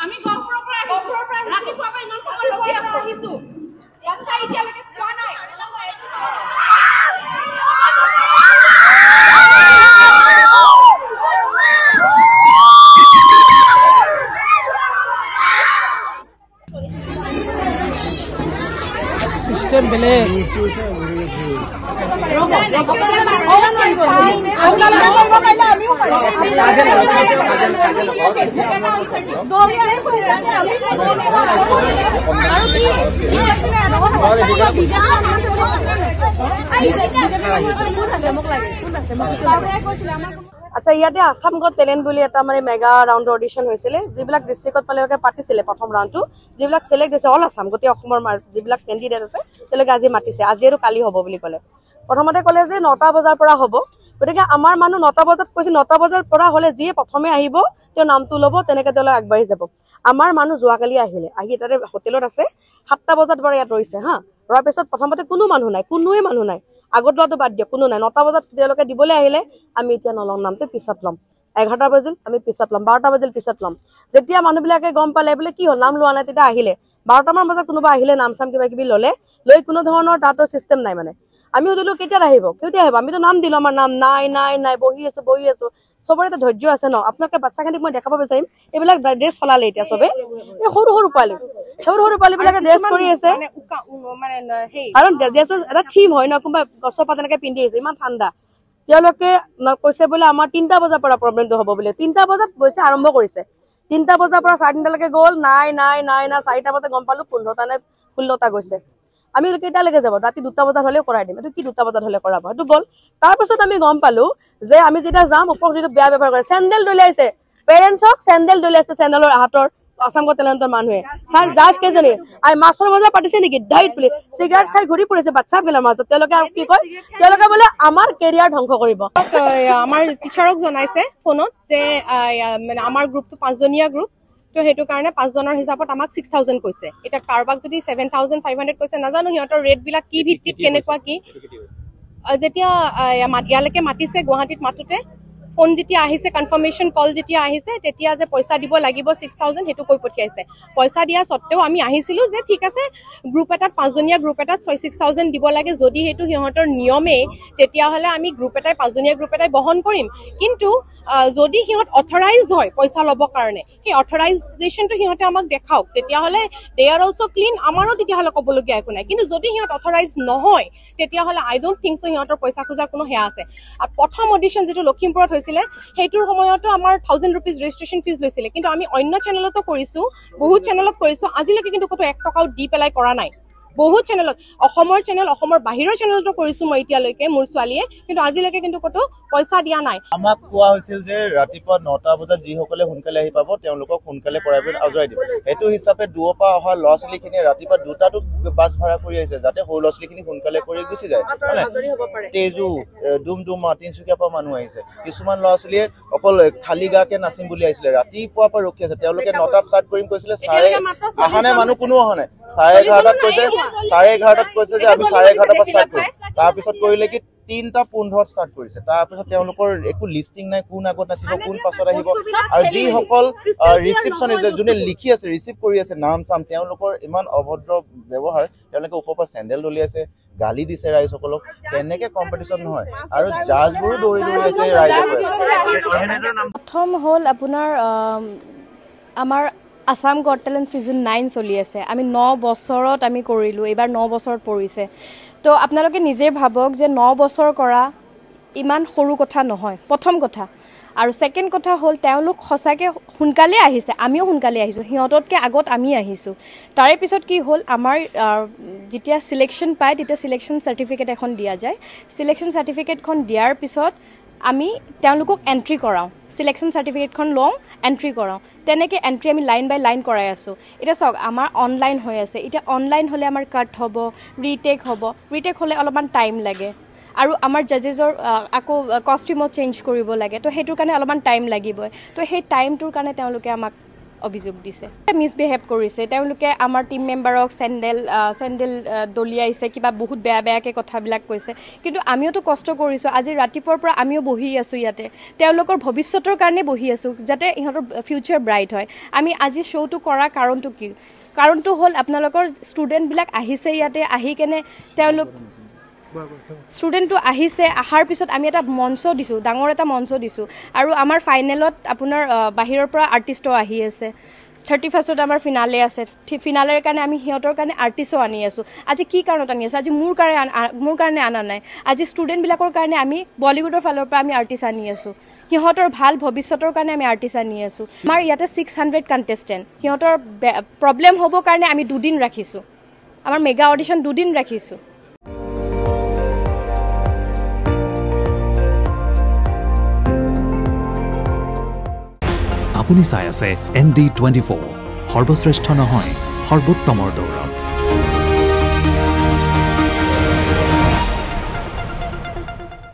আমি গহপুৰৰ পৰা ৰাতিপুৱা পৰা ইমান সময় ৰখি আছো বাচ্চা এতিয়ালৈকে খোৱা নাই सिस्टम बेले আচ্ছা ইয়াতে আসাম গট টেলেন্ট বুলি এটা মানে মেগা ৰাউণ্ড অডিশ্যন হৈছিলে যিবিলাক ডিষ্ট্ৰিক্টত পালেকে পাতিছিলে প্ৰথম ৰাউণ্ডটো যিবিলাক সিলেক্ট হৈছে অল আসাম গোটেই অসমৰ যিবিলাক কেণ্ডিডেট আছে তেওঁলোকে আজি মাতিছে আজি আৰু কালি হ'ব বুলি ক'লে প্ৰথমতে ক'লে যে 9টা বজাৰ পৰা হ'ব গতিকে আমাৰ মানুহ 9টা বজাত কৈছে 9টা বজাৰ পৰা হ'লে যিয়ে প্ৰথমে আহিব তেওঁ নামটো ল'ব তেনেকে তেওঁলোকে আগবাঢ়ি যাব আমাৰ মানুহ যোৱাকালি আহিলে আহি তাতে হোটেলত আছে 7টা বজাত পৰা ইয়াত ৰৈছে হা ৰোৱাৰ পিছত প্ৰথমতে কোনো মানুহ নাই কোনোৱে মানুহ নাই আগত লোৱাটো বাদ দিয়ক কোনো নাই 9টা বজাত তেওঁলোকে দিবলৈ আহিলে আমি এতিয়া নলওঁ নামটো পিছত ল'ম 11টা বাজিল আমি পিছত ল'ম 12টা বাজিল পিছত ল'ম যেতিয়া মানুহবিলাকে গম পালে বোলে কি হ'ল নাম লোৱা নাই তেতিয়া আহিলে 12টামান বজাত কোনোবা আহিলে নাম চাম কিবা কিবি ল'লে লৈ কোনো ধৰণৰ তাতো চিষ্টেম নাই মানে আমি সুধিলো কেতিয়া আহিব আমিতো নাম দিলো আমাৰ নাম নাই বহি আছো সবৰে এটা ধৈৰ্য আছে ন আপোনালোকে বাচ্চাখিনিক মই দেখাব বিচাৰিম এইবিলাক ড্ৰেছ চলালে এতিয়া চবে এই সৰু পোৱালিবিলাকে ড্ৰেছ কৰি আছে কাৰণ ড্ৰেছৰ এটা থিম হয় ন কোনোবা গছৰ পাত এনেকে পিন্ধি আছে ইমান ঠাণ্ডা তেওঁলোকে কৈছে বোলে আমাৰ 3টা বজাৰ পৰা প্ৰগ্ৰেমটো হ'ব বোলে 3টা বজাত গৈছে আৰম্ভ কৰিছে 3টা বজাৰ পৰা 3:30লৈকে গ'ল নাই 4টা বজাত গম পালো 15টা নে 16টা গৈছে আমি কেইটালৈকে যাব ৰাতি 2টা বজাত হ'লেও কৰাই দিম এইটো কি 2টা বজাত হ'লে কৰাব সেইটো গ'ল তাৰপিছত আমি গম পালো যে আমি যেতিয়া যাম ওপৰত বেয়া ব্যৱহাৰ কৰে চেণ্ডেল দলিয়াইছে পেৰেণ্টছক চেণ্ডেল দলিয়াইছে চেণ্ডেলৰ হাতৰ আসাম গট টেলেন্টৰ মানুহে তাৰ জাজ কেইজনী আই মাছৰ বজাৰ পাতিছে নেকি ডাইট বুলি চিগাৰেট খাই ঘূৰি ফুৰিছে বাচ্চাবিলাকৰ মাজত তেওঁলোকে আৰু কি কয় তেওঁলোকে বোলে আমাৰ কেৰিয়াৰ ধ্বংস কৰিব আমাৰ টিচাৰক জনাইছে ফোনত যে মানে আমাৰ গ্ৰুপটো 5জনীয়া গ্ৰুপ তো হেতু কাৰণে 5জনৰ হিচাপত আমাক 6000 কৈছে এটা কাৰবাক যদি 7500 কৈছে নাজানো সিহঁতৰ ৰেট বিলাক কি ভিত্তিত কেনেকুৱা কি যেতিয়া ইয়ালৈকে মাতিছে গুৱাহাটীত মাতোতে ফোন যেতিয়া আহিছে কনফাৰ্মেশ্যন কল যেতিয়া আহিছে তেতিয়া যে পইচা দিব লাগিব 6000 হেতু কৈ পঠিয়াইছে পইচা দিয়া সত্ত্বেও আমি আহিছিলো যে ঠিক আছে গ্ৰুপ এটাত 5জনীয়া গ্ৰুপ এটাত 6000 দিব লাগে যদি হেতু সিহঁতৰ নিয়মে তেতিয়া হলে আমি গ্ৰুপ এটাই 5জনীয়া গ্ৰুপ এটাই বহন কৰিম কিন্তু যদি সিহঁত অথৰাইজড হয় পইচা ল'ব কাৰণে সেই অথৰাইজেশ্যনটো সিহঁতে আমাক দেখাওক তেতিয়া হলে দে আৰ অলসো ক্লিন আমাৰো তেতিয়া হলে ক'বলগীয়া একো নাই কিন্তু যদি সিহঁত অথৰাইজ নহয় তেতিয়া হলে আই ডোন্ট থিংক সো সিহঁতৰ পইচা খোজাৰ কোনো হেয়া আছে আৰু প্ৰথম অডিশ্যন যেটো লখিমপুৰত সেইটোৰ সময়তো আমাৰ 1000 रुपीस ৰেজিষ্ট্ৰেচন ফিজ লৈছিলে কিন্তু আমি অন্য চেনেলতো কৰিছো বহুত চেনেলত কৰিছো আজিলৈকে কিন্তু কত 1 টকাও দি পেলাই কৰা নাই বহুত চেনেলত অসমৰ চেনেল অসমৰ বাহিৰৰ চেনেলতো কৰিছো মই এতিয়ালৈকে মোৰ ছোৱালীয়ে কিন্তু আজিলৈকে কিন্তু কত পইচা দিয়া নাই আমাক কোৱা হৈছিল যে ৰাতিপুৱা 9টা বজাত যি সকলে সোনকালে আহি পাব তেওঁলোকক সোনকালে প্ৰাইভেট আজৰাই দিব এটো হিচাপে দুওপা অহা লছলিখিনি ৰাতিপুৱা দুটাটো বাস ভাড়া কৰি আছে যাতে সৰু লছলিখিনি সোনকালে কৰি গুছি যায় তেজু ডুমডুমা তিনসুকিয়া পৰা মানুহ আহিছে কিছুমান লছলিয়ে অকল খালি গাকে নাচিম বুলি আহিছিল ৰাতিপুৱা পৰা ৰখি আছে তেওঁলোকে 9টা ষ্টাৰ্ট কৰিম কৈছিল আহানে মানুহ কোনো অহা নাই 11:30 কৈছে 11:30 কৈছে যে আমি 11:30 পৰা ষ্টাৰ্ট কৰিম তাৰ পিছত কৰিলে কি 3:15 ষ্টাৰ্ট কৰিছে তাৰ পিছত তেওঁলোকৰ একো লিস্টিং নাই কোন আগত নাচিব কোন পাছত আহিব আৰু যি সকল ৰিসিপশনিষ্ট যোনে লিখি আছে ৰিসিভ কৰি আছে নাম চাম তেওঁলোকৰ ইমান অভদ্ৰ ব্যৱহাৰ তেওঁলোকে ওপৰৰ চেণ্ডেল দলিয়াইছে গালি দিছে ৰাইজসকলক তেনেকে কম্পিটিশন নহয় আৰু জাজবোৰো দৌৰি আছে ৰাইজে প্ৰথম হ'ল আপোনাৰ আমাৰ আসাম গট টেলেন্ট সিজন 9 চলি আছে আমি 9 বছৰত আমি কৰিলো এবাৰ 9 বছৰত পৰিছে তো আপোনালোকে নিজে ভাবক যে 9 বছৰ কৰা ইমান সৰু কথা নহয় প্ৰথম কথা আৰু সেকেন্ড কথা হ'ল তেওঁলোক সঁচাকে সোনকালে আহিছে আমিও সোনকালে আহিছো হিহঁততকে আগত আমি আহিছো তাৰে পিছত কি হ'ল আমাৰ যেতিয়া সিলেকশন পায় তেতিয়া সিলেকশন সাৰ্টিফিকেট এখন দিয়া যায় সিলেকশন সাৰ্টিফিকেটখন দিয়াৰ পিছত আমি তেওঁলোকক এন্ট্ৰি কৰাও সিলেকশন সাৰ্টিফিকেটখন লওঁ এন্ট্ৰি কৰাও তেনেকে এন্ট্ৰি আমি লাইন বাই লাইন কৰাই আছো এটা সক আমাৰ অনলাইন হৈ আছে এটা অনলাইন হলে আমাৰ কাট হ'ব ৰিটেক হলে অলপমান টাইম লাগে আৰু আমাৰ জাজেছৰ আকো কস্টিউমত চেঞ্জ কৰিব লাগে তো হেতুৰ কাৰণে অলপমান টাইম লাগিব তো সেই টাইমটোৰ কাৰণে তেওঁলোকে আমাক অভিযোগ দিছে মিছবিহেভ কৰিছে তেওঁলোকে আমাৰ টিম মেম্বাৰক চেণ্ডেল দলিয়াইছে কিবা বহুত বেয়াকৈ কথাবিলাক কৈছে কিন্তু আমিওতো কষ্ট কৰিছোঁ আজি ৰাতিপুৱাৰ পৰা আমিও বহি আছোঁ ইয়াতে তেওঁলোকৰ ভৱিষ্যতৰ কাৰণে বহি আছোঁ যাতে ইহঁতৰ ফিউচাৰ ব্ৰাইট হয় আমি আজি শ্ব'টো কৰা কাৰণটো কি কাৰণটো হ'ল আপোনালোকৰ ষ্টুডেণ্টবিলাক আহিছে ইয়াতে আহি কেনে তেওঁলোক ষ্টুডেণ্টটো আহিছে অহাৰ পিছত আমি এটা মঞ্চ দিছোঁ ডাঙৰ এটা মঞ্চ দিছোঁ আৰু আমাৰ ফাইনেলত আপোনাৰ বাহিৰৰ পৰা আৰ্টিষ্টো আহি আছে 31st আমাৰ ফিনালে আছে ফিনালেৰ কাৰণে আমি সিহঁতৰ কাৰণে আৰ্টিষ্টো আনি আছোঁ আজি কি কাৰণত আনি আছোঁ আজি মোৰ কাৰণে অনা নাই আজি ষ্টুডেণ্টবিলাকৰ কাৰণে আমি বলিউডৰ ফালৰ পৰা আমি আৰ্টিষ্ট আনি আছোঁ সিহঁতৰ ভাল ভৱিষ্যতৰ কাৰণে আমি আৰ্টিষ্ট আনি আছোঁ আমাৰ ইয়াতে 600 কণ্টেষ্টেণ্ট সিহঁতৰ প্ৰব্লেম হ'ব কাৰণে আমি 2 দিন ৰাখিছোঁ আমাৰ মেগা অডিশ্যন 2 দিন ৰাখিছোঁ আপুনি চাই আছে ND24 সৰ্বশ্ৰেষ্ঠ নহয় সৰ্বোত্তমৰ দৌৰ